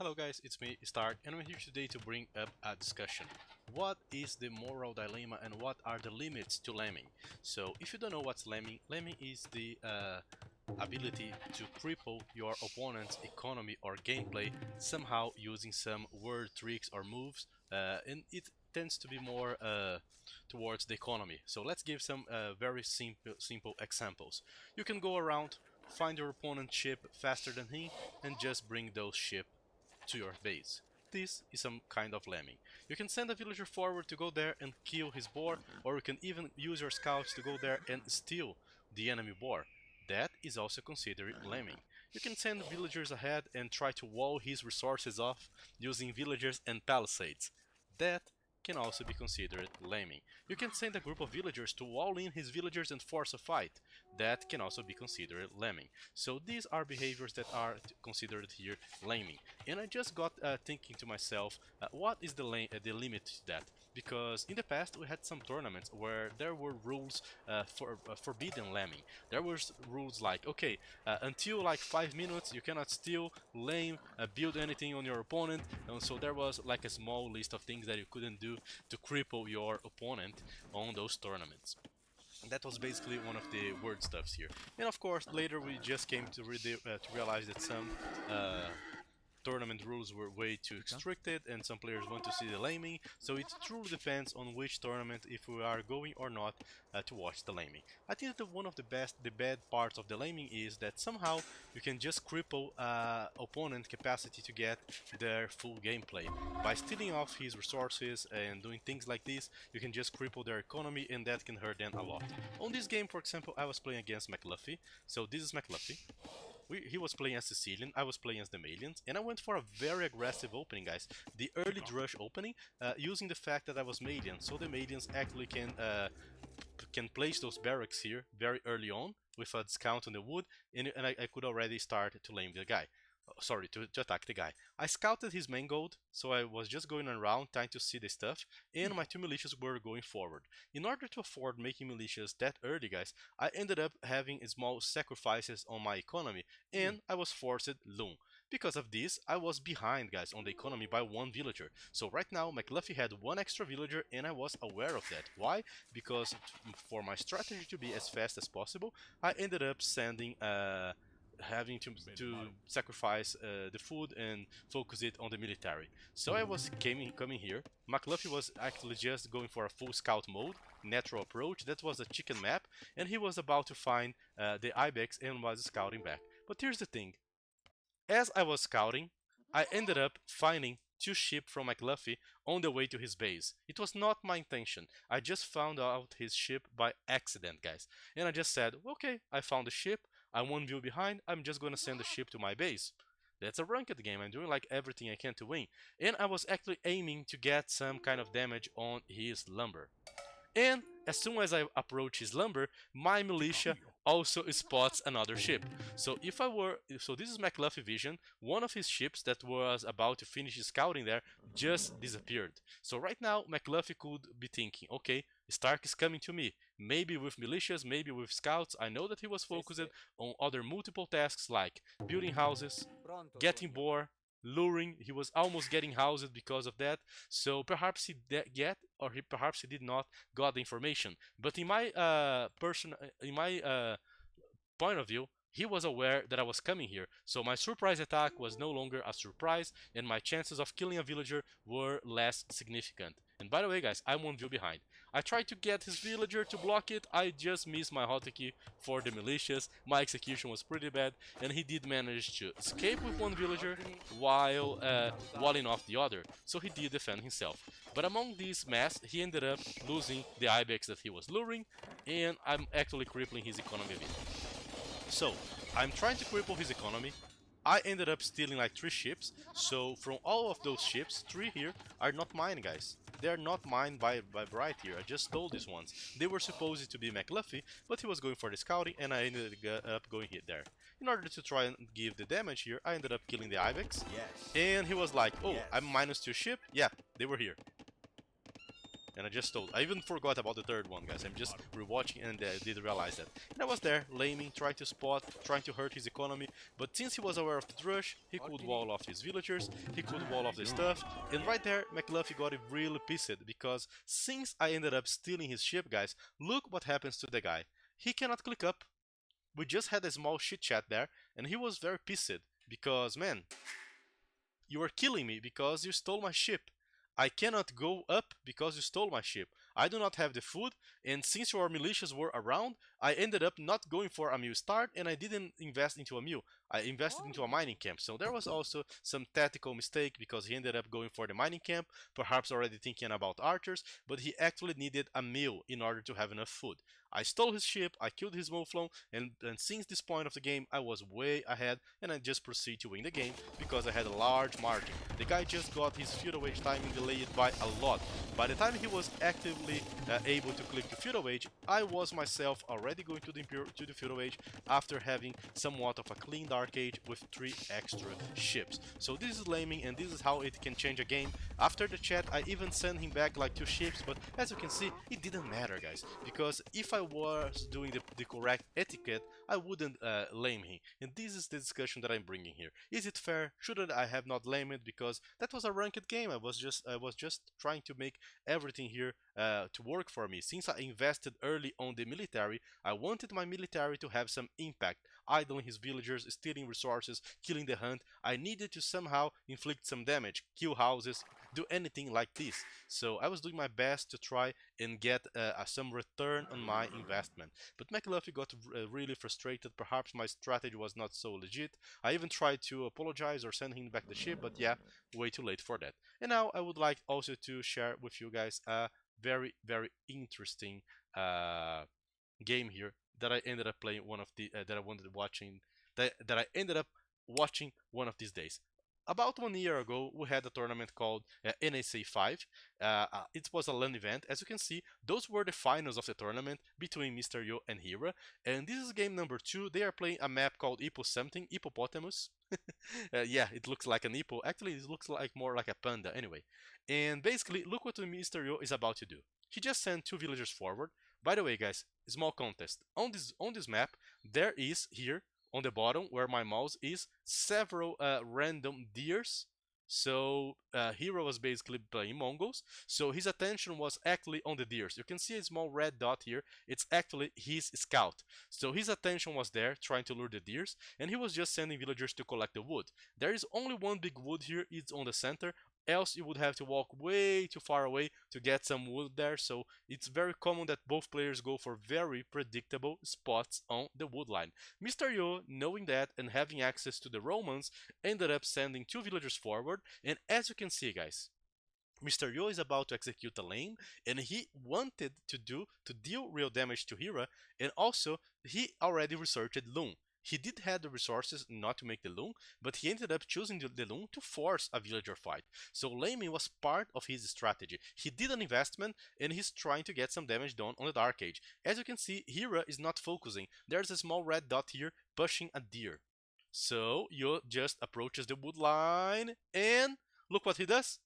Hello guys, it's me, Stark, and I'm here today to bring up a discussion. What is the moral dilemma and what are the limits to lemming? So, if you don't know what's lemming, lemming is the ability to cripple your opponent's economy or gameplay somehow using some word tricks or moves, and it tends to be more towards the economy. So let's give some very simple examples. You can go around, find your opponent's ship faster than him, and just bring those ship to your base. This is some kind of lemming. You can send a villager forward to go there and kill his boar, or you can even use your scouts to go there and steal the enemy boar. That is also considered lemming. You can send villagers ahead and try to wall his resources off using villagers and palisades. That can also be considered lemming. You can send a group of villagers to wall in his villagers and force a fight. That can also be considered lemming. So these are behaviors that are considered here lemming. And I just got thinking to myself, what is the limit to that? Because in the past we had some tournaments where there were rules for forbidden lemming. There were rules like, okay, until like 5 minutes you cannot steal, lame, build anything on your opponent, and so there was like a small list of things that you couldn't do to cripple your opponent on those tournaments. That was basically one of the word stuffs here. And of course, later we just came to realize that some tournament rules were way too restricted and some players want to see the laming, so it truly depends on which tournament if we are going or not to watch the laming. I think that one of the bad parts of the laming is that somehow you can just cripple opponent capacity to get their full gameplay. By stealing off his resources and doing things like this, you can just cripple their economy and that can hurt them a lot. On this game, for example, I was playing against McLuffy, so this is McLuffy. He was playing as Sicilian, I was playing as the Malians, and I went for a very aggressive opening, guys. The early drush opening, using the fact that I was Malian, so the Malians actually can place those barracks here very early on with a discount on the wood, and I could already start to lame the guy. Sorry, to attack the guy. I scouted his main gold, so I was just going around trying to see the stuff, and my two militias were going forward. In order to afford making militias that early, guys, I ended up having small sacrifices on my economy, and I was forced loom. Because of this, I was behind, guys, on the economy by one villager. So right now, McLuffy had one extra villager, and I was aware of that. Why? Because for my strategy to be as fast as possible, I ended up sending having to sacrifice the food and focus it on the military. So I was coming here. McLuffy was actually just going for a full scout mode, natural approach. That was a chicken map, and he was about to find the ibex and was scouting back. But here's the thing: as I was scouting, I ended up finding two ships from McLuffy on the way to his base. It was not my intention. I just found out his ship by accident, guys. And I just said, okay, I found the ship. I'm one view behind. I'm just gonna send the ship to my base. That's a ranked game. I'm doing like everything I can to win. And I was actually aiming to get some kind of damage on his lumber. And as soon as I approach his lumber, my militia also spots another ship. So this is McLuffy vision. One of his ships that was about to finish his scouting there just disappeared. So right now McLuffy could be thinking, okay, Stark is coming to me. Maybe with militias, maybe with scouts. I know that he was focused on other multiple tasks like building houses, getting boar, luring. He was almost getting houses because of that. So perhaps he perhaps he did not got the information. But in my point of view, he was aware that I was coming here, so my surprise attack was no longer a surprise, and my chances of killing a villager were less significant. And by the way, guys, I'm one view behind. I tried to get his villager to block it, I just missed my hotkey for the militias, my execution was pretty bad, and he did manage to escape with one villager while walling off the other, so he did defend himself. But among these mass, he ended up losing the ibex that he was luring, and I'm actually crippling his economy a bit. So, I'm trying to cripple his economy. I ended up stealing like 3 ships, so from all of those ships, 3 here are not mine, guys. They are not mine by right here, I just stole these ones. They were supposed to be McLuffy, but he was going for the scouting and I ended up going here there. In order to try and give the damage here, I ended up killing the ibex. Yes. And he was like, oh, yes. I'm -2 ship? Yeah, they were here. And I just told. I even forgot about the third one, guys. I'm just rewatching and did realize that. And I was there, Laming, trying to spot, trying to hurt his economy. But since he was aware of the rush, he could wall off his villagers, he could wall off the stuff. And right there, McLuffy got really pissed because since I ended up stealing his ship, guys, look what happens to the guy. He cannot click up. We just had a small chit chat there, and he was very pissed because, man, you are killing me because you stole my ship. I cannot go up because you stole my ship. I do not have the food, and since your militias were around, I ended up not going for a mill start, and I didn't invest into a mill. I invested into a mining camp. So there was also some tactical mistake because he ended up going for the mining camp, perhaps already thinking about archers, but he actually needed a mill in order to have enough food. I stole his ship, I killed his Mouflon, and since this point of the game, I was way ahead, and I just proceed to win the game because I had a large margin. The guy just got his feudal wage timing delayed by a lot. By the time he was actively able to click to feudal wage, I was myself already going to the feudal wage after having somewhat of a clean dark age with 3 extra ships. So this is Lamming, and this is how it can change a game. After the chat, I even sent him back like 2 ships, but as you can see, it didn't matter, guys, because if I was doing the correct etiquette, I wouldn't lame him. And this is the discussion that I'm bringing here. Is it fair? Shouldn't I have not lamed it? Because that was a ranked game. I was just trying to make everything here to work for me. Since I invested early on the military, I wanted my military to have some impact. Idling his villagers, stealing resources, killing the hunt. I needed to somehow inflict some damage, kill houses, do anything like this. So I was doing my best to try and get some return on my investment. But McLuffy got really frustrated. Perhaps my strategy was not so legit. I even tried to apologize or send him back the ship, but yeah, way too late for that. And now I would like also to share with you guys a very interesting game here that I ended up playing one of the that I wanted watching that I ended up watching one of these days. About 1 year ago, we had a tournament called NSA 5. It was a LAN event. As you can see, those were the finals of the tournament between Mr. Yo and Hira. And this is game number 2. They are playing a map called Hippo something, Hippopotamus. Yeah, it looks like an hippo. Actually, it looks like more like a panda anyway. And basically, look what Mr. Yo is about to do. He just sent 2 villagers forward. By the way, guys, small contest. On this map, there is here on the bottom where my mouse is several random deers. So Hero was basically playing Mongols, so his attention was actually on the deers. You can see a small red dot here. It's actually his scout. So his attention was there trying to lure the deers, and he was just sending villagers to collect the wood. There is only one big wood here, it's on the center, else you would have to walk way too far away to get some wood there. So it's very common that both players go for very predictable spots on the wood line. Mr. Yo, knowing that and having access to the Romans, ended up sending 2 villagers forward, and as you can see, guys, Mr. Yo is about to execute a lane, and he wanted to deal real damage to Hira, and also he already researched Loon. He did have the resources not to make the Loon, but he ended up choosing the Loon to force a villager fight. So Laming was part of his strategy. He did an investment, and he's trying to get some damage done on the Dark Age. As you can see, Hira is not focusing. There's a small red dot here pushing a deer. So Yo just approaches the wood line, and look what he does.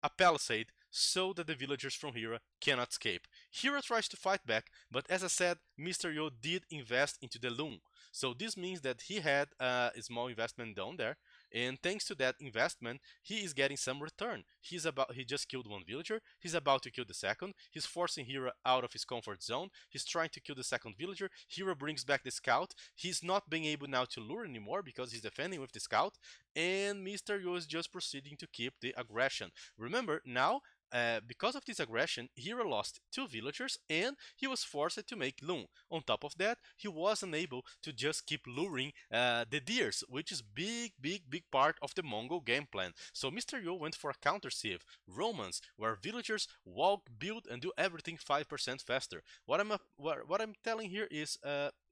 A palisade so that the villagers from Hira cannot escape. Hira tries to fight back, but as I said, Mr. Yo did invest into the loom. So this means that he had a small investment down there, and thanks to that investment, he is getting some return. He just killed 1 villager, he's about to kill the second, he's forcing Hira out of his comfort zone, he's trying to kill the second villager, Hira brings back the scout, he's not being able now to lure anymore because he's defending with the scout, and Mr. Yo is just proceeding to keep the aggression. Remember, now because of this aggression, Hero lost 2 villagers and he was forced to make loom. On top of that, he was unable to just keep luring the deers, which is big part of the Mongol game plan. So Mr. Yo went for a counter-sieve, Romans, where villagers walk, build and do everything 5% faster. What I'm telling here is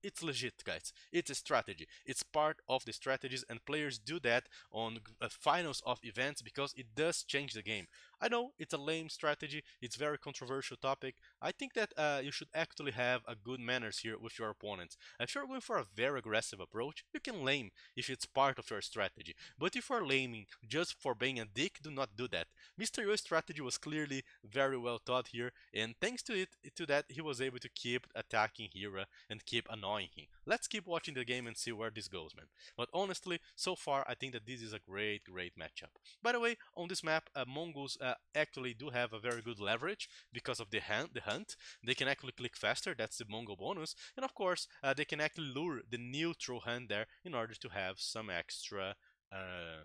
it's legit, guys. It's a strategy. It's part of the strategies, and players do that on finals of events because it does change the game. I know it's a lame strategy. It's very controversial topic. I think that you should actually have a good manners here with your opponents. If you're going for a very aggressive approach, you can lame if it's part of your strategy. But if you're laming just for being a dick, do not do that. Mr. Yo's strategy was clearly very well thought here, and thanks to that, he was able to keep attacking Hira and keep annoying him. Let's keep watching the game and see where this goes, man. But honestly, so far, I think that this is a great matchup. By the way, on this map, Mongols actually do have a very good leverage because of the hunt. They can actually click faster, that's the Mongol bonus, and of course, they can actually lure the neutral hunt there in order to have uh,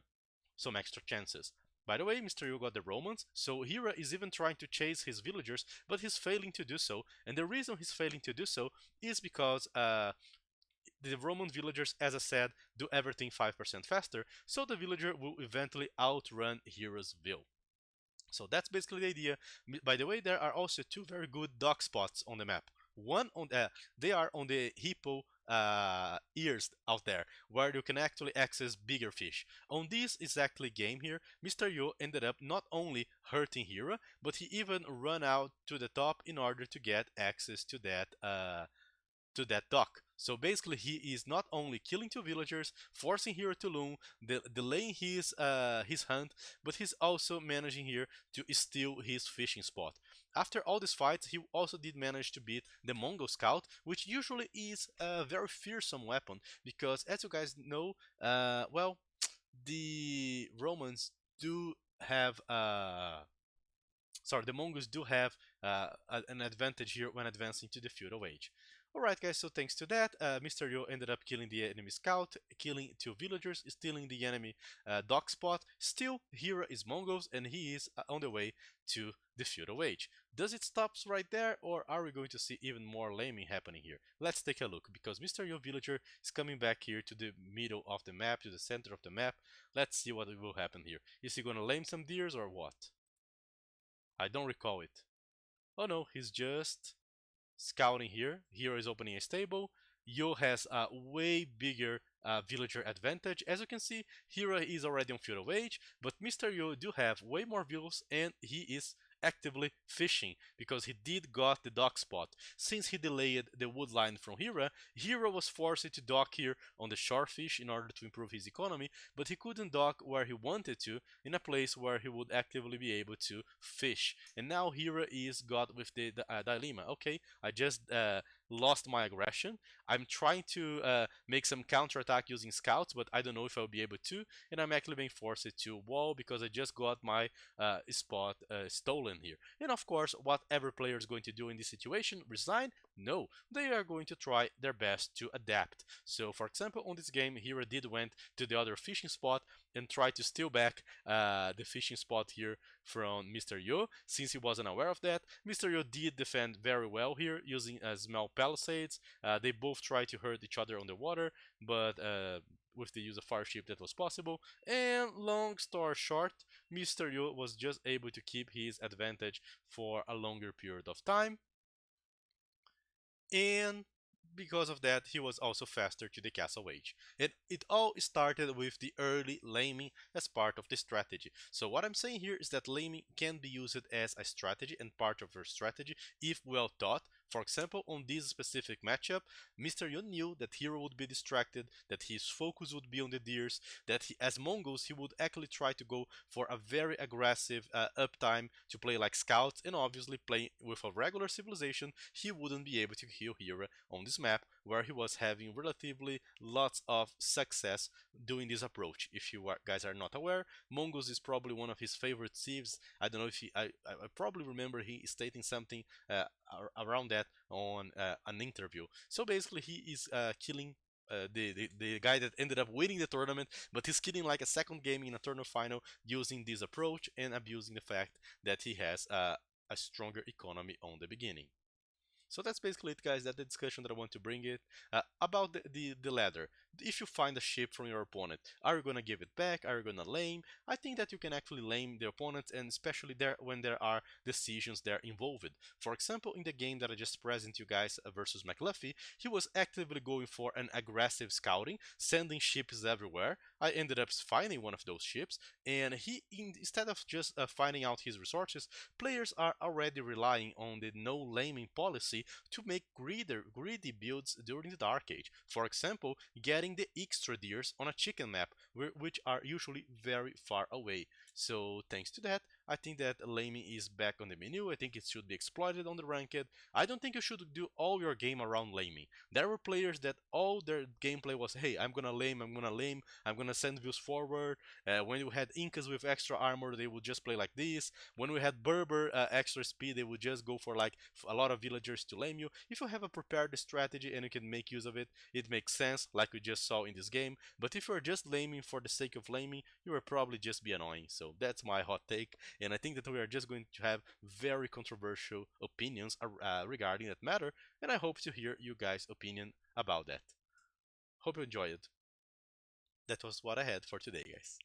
some extra chances. By the way, Mr. Yu got the Romans, so Hira is even trying to chase his villagers, but he's failing to do so. And the reason he's failing to do so is because the Roman villagers, as I said, do everything 5% faster, so the villager will eventually outrun Hira's will. So that's basically the idea. By the way, there are also two very good dock spots on the map. One on they are on the hippo ears out there, where you can actually access bigger fish. On this exactly game here, Mr. Yo ended up not only hurting Hira, but he even run out to the top in order to get access to that dock. So basically, he is not only killing two villagers, forcing Hero to loom, delaying his hunt, but he's also managing here to steal his fishing spot. After all these fights, he also did manage to beat the Mongol Scout, which usually is a very fearsome weapon because, as you guys know, well, the Romans do have the Mongols do have an advantage here when advancing to the feudal age. Alright guys, so thanks to that, Mr. Yo ended up killing the enemy scout, killing two villagers, stealing the enemy dock spot. Still, Hira is Mongols and he is on the way to the feudal age. Does it stop right there, or are we going to see even more laming happening here? Let's take a look, because Mr. Yo villager is coming back here to the middle of the map, to the center of the map. Let's see what will happen here. Is he gonna lame some deers or what? I don't recall it. Oh no, he's just scouting here. Here is opening a stable. Yo has a way bigger villager advantage. As you can see, Hira is already on feudal age, but Mr. Yo do have way more villas and he is actively fishing because he did got the dock spot. Since he delayed the wood line from Hira, Hira was forced to dock here on the shorefish in order to improve his economy, but he couldn't dock where he wanted to in a place where he would actively be able to fish. And now Hira is got with the dilemma. Okay, I just lost my aggression. I'm trying to make some counterattack using scouts, but I don't know if I'll be able to, and I'm actually being forced to wall because I just got my spot stolen here. And of course, whatever player is going to do in this situation, resign? No, they are going to try their best to adapt. So for example, on this game, Hira did went to the other fishing spot and tried to steal back the fishing spot here from Mr. Yo. Since he wasn't aware of that, Mr. Yo did defend very well here using small palisades. They both tried to hurt each other on the water, but with the use of fire ship that was possible. And long story short, Mr. Yo was just able to keep his advantage for a longer period of time, and because of that, he was also faster to the castle age. And it all started with the early laming as part of the strategy. So what I'm saying here is that laming can be used as a strategy and part of your strategy if well taught. For example, on this specific matchup, Mr. Yun knew that Hero would be distracted, that his focus would be on the deers, that as Mongols he would actually try to go for a very aggressive uptime to play like scouts, and obviously playing with a regular civilization he wouldn't be able to kill Hero on this map, where he was having relatively lots of success doing this approach. If you guys are not aware, Mongols is probably one of his favorite civs. I don't know if I probably remember he stating something around that on an interview. So basically, he is killing the guy that ended up winning the tournament, but he's killing like a second game in a tournament final using this approach and abusing the fact that he has a stronger economy on the beginning. So that's basically it, guys. That's the discussion that I want to bring it about the ladder. If you find a ship from your opponent, are you gonna give it back? Are you gonna lame? I think that you can actually lame the opponent, and especially there when there are decisions there involved. For example, in the game that I just presented you guys versus McLuffy, he was actively going for an aggressive scouting, sending ships everywhere. I ended up finding one of those ships, and instead of just finding out his resources, players are already relying on the no laming policy to make greedy builds during the Dark Age. For example, getting the extra deers on a chicken map, which are usually very far away. So thanks to that, I think that laming is back on the menu. I think it should be exploited on the ranked. I don't think you should do all your game around laming. There were players that all their gameplay was, hey, I'm gonna send views forward. When you had Incas with extra armor, they would just play like this. When we had Berber extra speed, they would just go for like a lot of villagers to lame you. If you have a prepared strategy and you can make use of it, it makes sense, like we just saw in this game. But if you're just laming for the sake of laming, you will probably just be annoying. So that's my hot take, and I think that we are just going to have very controversial opinions regarding that matter, and I hope to hear you guys' opinion about that. Hope you enjoyed it. That was what I had for today, guys.